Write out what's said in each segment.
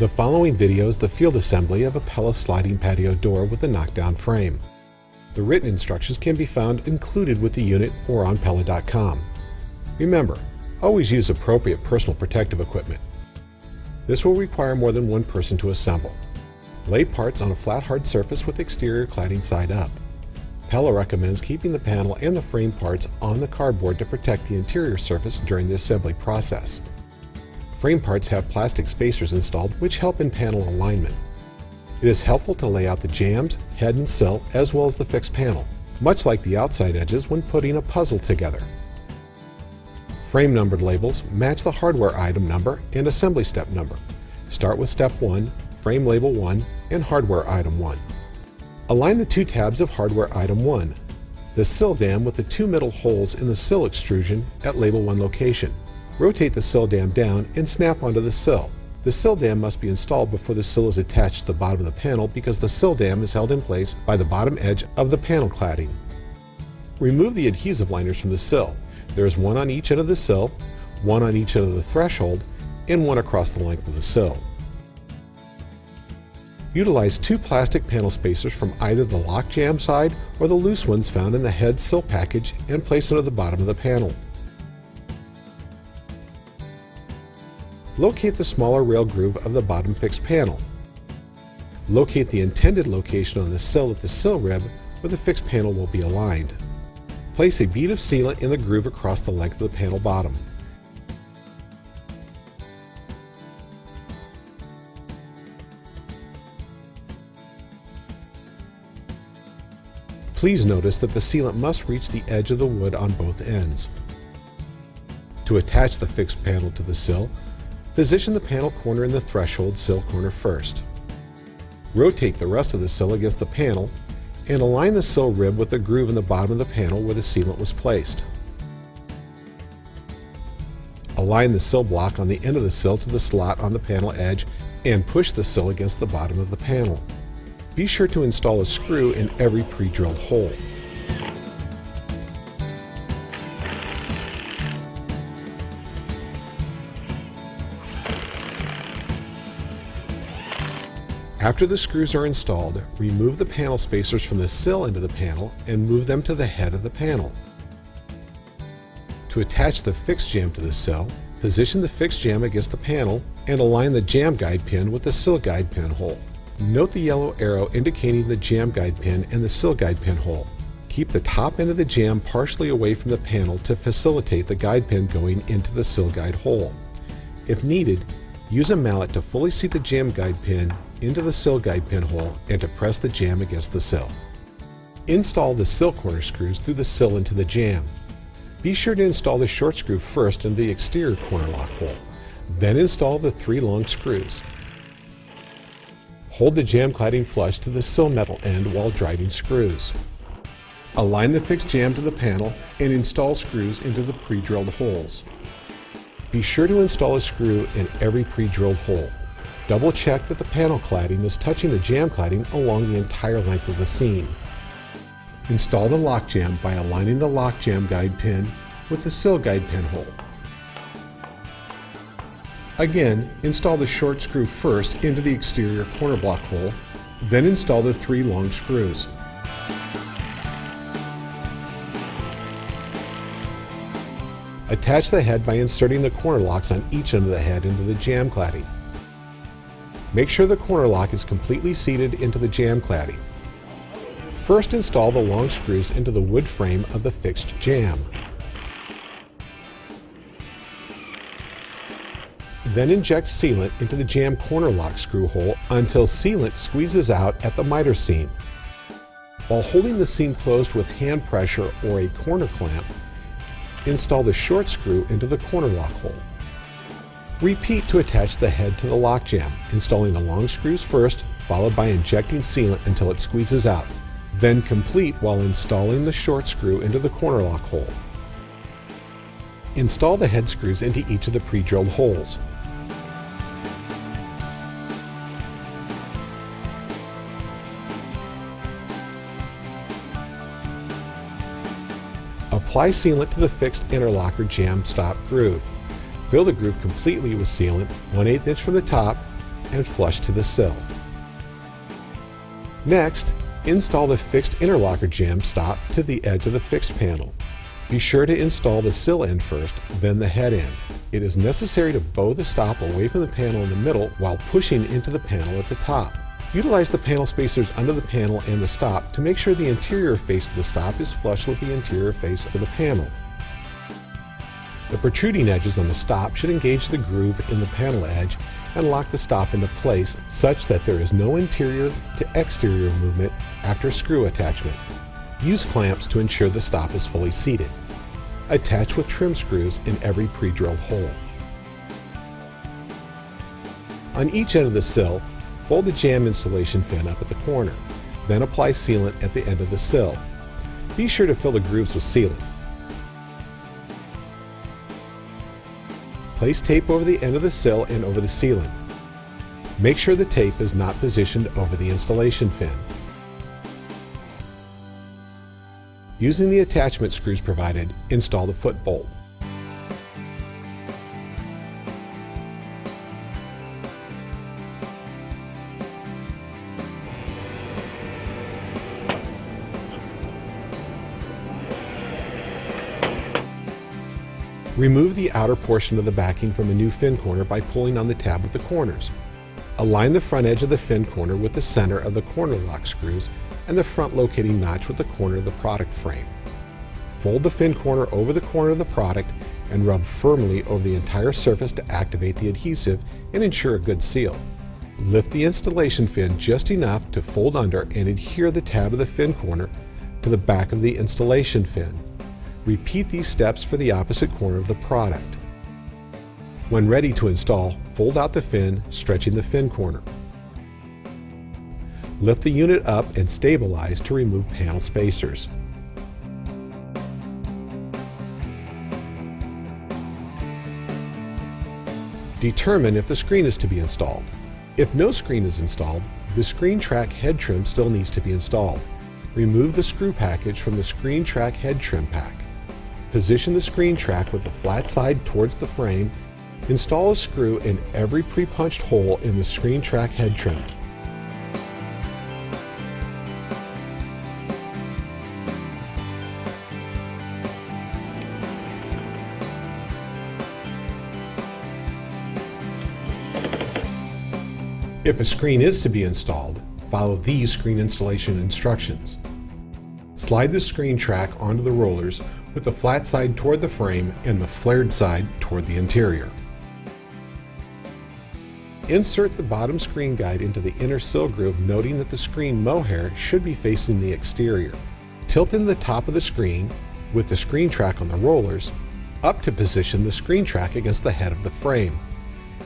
The following video is the field assembly of a Pella Sliding Patio Door with a knockdown frame. The written instructions can be found included with the unit or on Pella.com. Remember, always use appropriate personal protective equipment. This will require more than one person to assemble. Lay parts on a flat hard surface with exterior cladding side up. Pella recommends keeping the panel and the frame parts on the cardboard to protect the interior surface during the assembly process. Frame parts have plastic spacers installed which help in panel alignment. It is helpful to lay out the jambs, head and sill, as well as the fixed panel, much like the outside edges when putting a puzzle together. Frame numbered labels match the hardware item number and assembly step number. Start with step 1, frame label 1, and hardware item 1. Align the two tabs of hardware item 1, the sill dam with the two middle holes in the sill extrusion at label 1 location. Rotate the sill dam down and snap onto the sill. The sill dam must be installed before the sill is attached to the bottom of the panel because the sill dam is held in place by the bottom edge of the panel cladding. Remove the adhesive liners from the sill. There is one on each end of the sill, one on each end of the threshold, and one across the length of the sill. Utilize two plastic panel spacers from either the lock jamb side or the loose ones found in the head sill package and place them at the bottom of the panel. Locate the smaller rail groove of the bottom fixed panel. Locate the intended location on the sill at the sill rib where the fixed panel will be aligned. Place a bead of sealant in the groove across the length of the panel bottom. Please notice that the sealant must reach the edge of the wood on both ends. To attach the fixed panel to the sill, position the panel corner in the threshold sill corner first. Rotate the rest of the sill against the panel and align the sill rib with the groove in the bottom of the panel where the sealant was placed. Align the sill block on the end of the sill to the slot on the panel edge and push the sill against the bottom of the panel. Be sure to install a screw in every pre-drilled hole. After the screws are installed, remove the panel spacers from the sill end of the panel and move them to the head of the panel. To attach the fixed jamb to the sill, position the fixed jamb against the panel and align the jamb guide pin with the sill guide pin hole. Note the yellow arrow indicating the jamb guide pin and the sill guide pin hole. Keep the top end of the jamb partially away from the panel to facilitate the guide pin going into the sill guide hole. If needed, use a mallet to fully seat the jamb guide pin into the sill guide pin hole and to press the jamb against the sill. Install the sill corner screws through the sill into the jamb. Be sure to install the short screw first into the exterior corner lock hole. Then install the 3 long screws. Hold the jamb cladding flush to the sill metal end while driving screws. Align the fixed jamb to the panel and install screws into the pre-drilled holes. Be sure to install a screw in every pre-drilled hole. Double check that the panel cladding is touching the jamb cladding along the entire length of the seam. Install the lock jamb by aligning the lock jamb guide pin with the sill guide pin hole. Again, install the short screw first into the exterior corner block hole, then install the 3 long screws. Attach the head by inserting the corner locks on each end of the head into the jamb cladding. Make sure the corner lock is completely seated into the jamb cladding. First install the long screws into the wood frame of the fixed jamb. Then inject sealant into the jamb corner lock screw hole until sealant squeezes out at the miter seam. While holding the seam closed with hand pressure or a corner clamp, install the short screw into the corner lock hole. Repeat to attach the head to the lock jamb, installing the long screws first, followed by injecting sealant until it squeezes out. Then complete while installing the short screw into the corner lock hole. Install the head screws into each of the pre-drilled holes. Apply sealant to the fixed interlocker jamb stop groove. Fill the groove completely with sealant, 1/8 inch from the top, and flush to the sill. Next, install the fixed interlocker jamb stop to the edge of the fixed panel. Be sure to install the sill end first, then the head end. It is necessary to bow the stop away from the panel in the middle while pushing into the panel at the top. Utilize the panel spacers under the panel and the stop to make sure the interior face of the stop is flush with the interior face of the panel. The protruding edges on the stop should engage the groove in the panel edge and lock the stop into place such that there is no interior to exterior movement after screw attachment. Use clamps to ensure the stop is fully seated. Attach with trim screws in every pre-drilled hole. On each end of the sill, fold the jamb installation fin up at the corner, then apply sealant at the end of the sill. Be sure to fill the grooves with sealant. Place tape over the end of the sill and over the sealant. Make sure the tape is not positioned over the installation fin. Using the attachment screws provided, install the foot bolt. Remove the outer portion of the backing from a new fin corner by pulling on the tab with the corners. Align the front edge of the fin corner with the center of the corner lock screws and the front locating notch with the corner of the product frame. Fold the fin corner over the corner of the product and rub firmly over the entire surface to activate the adhesive and ensure a good seal. Lift the installation fin just enough to fold under and adhere the tab of the fin corner to the back of the installation fin. Repeat these steps for the opposite corner of the product. When ready to install, fold out the fin, stretching the fin corner. Lift the unit up and stabilize to remove panel spacers. Determine if the screen is to be installed. If no screen is installed, the screen track head trim still needs to be installed. Remove the screw package from the screen track head trim pack. Position the screen track with the flat side towards the frame. Install a screw in every pre-punched hole in the screen track head trim. If a screen is to be installed, follow these screen installation instructions. Slide the screen track onto the rollers with the flat side toward the frame and the flared side toward the interior. Insert the bottom screen guide into the inner sill groove, noting that the screen mohair should be facing the exterior. Tilt in the top of the screen with the screen track on the rollers up to position the screen track against the head of the frame.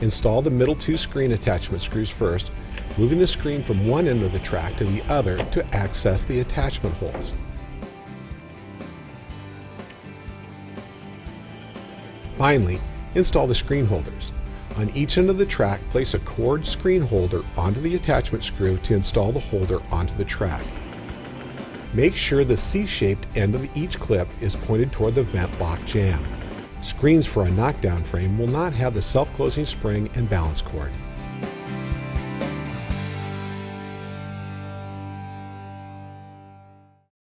Install the middle two screen attachment screws first, moving the screen from one end of the track to the other to access the attachment holes. Finally, install the screen holders. On each end of the track, place a cord screen holder onto the attachment screw to install the holder onto the track. Make sure the C-shaped end of each clip is pointed toward the vent lock jamb. Screens for a knockdown frame will not have the self-closing spring and balance cord.